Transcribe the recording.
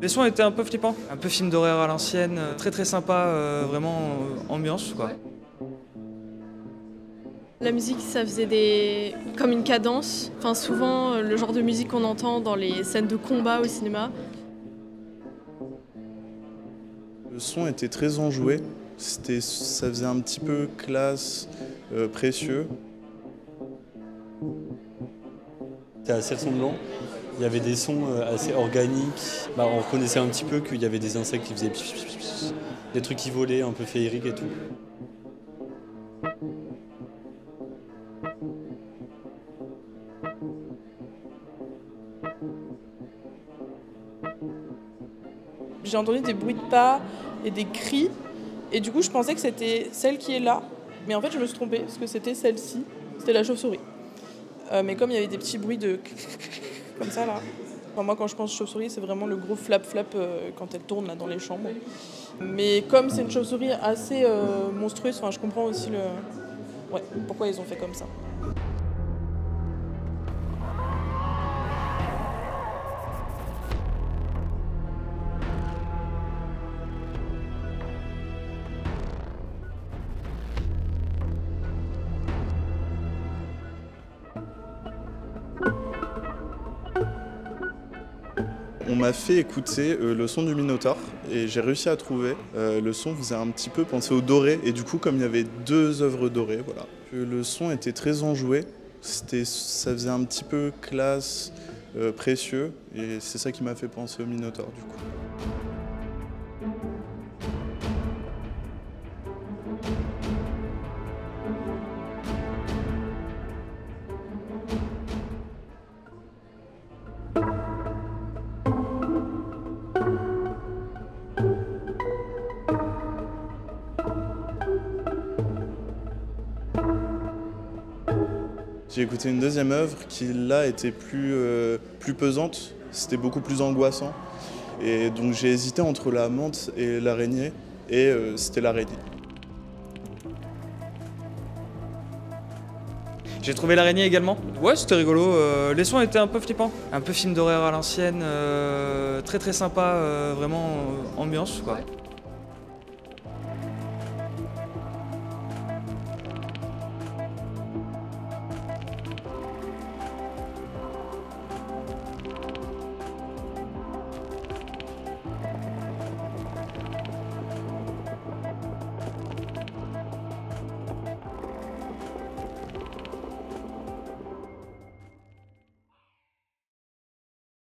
Les sons étaient un peu flippants, un peu film d'horreur à l'ancienne, très sympa, vraiment ambiance quoi. La musique, ça faisait comme une cadence. Enfin, souvent, le genre de musique qu'on entend dans les scènes de combat au cinéma. Le son était très enjoué, ça faisait un petit peu classe, précieux. C'était assez ressemblant. Il y avait des sons assez organiques. On reconnaissait un petit peu qu'il y avait des insectes qui faisaient pss, pss, pss, pss, des trucs qui volaient, un peu féeriques et tout. J'ai entendu des bruits de pas et des cris, et du coup je pensais que c'était celle qui est là, mais en fait je me suis trompée, parce que c'était celle-ci, c'était la chauve-souris. Mais comme il y avait des petits bruits de comme ça là, enfin, moi quand je pense chauve-souris c'est vraiment le gros flap-flap quand elle tourne là dans les chambres. Mais comme c'est une chauve-souris assez monstrueuse, enfin, je comprends aussi pourquoi ils ont fait comme ça. On m'a fait écouter le son du Minotaure et j'ai réussi à trouver. Le son faisait un petit peu penser au doré et du coup comme il y avait deux œuvres dorées, voilà. Le son était très enjoué, ça faisait un petit peu classe, précieux et c'est ça qui m'a fait penser au Minotaure du coup. J'ai écouté une deuxième œuvre qui là était plus pesante, c'était beaucoup plus angoissant. Et donc j'ai hésité entre la menthe et l'araignée, et c'était l'araignée. J'ai trouvé l'araignée également. Ouais, c'était rigolo. Les sons étaient un peu flippants, un peu film d'horreur à l'ancienne, très sympa, vraiment ambiance quoi.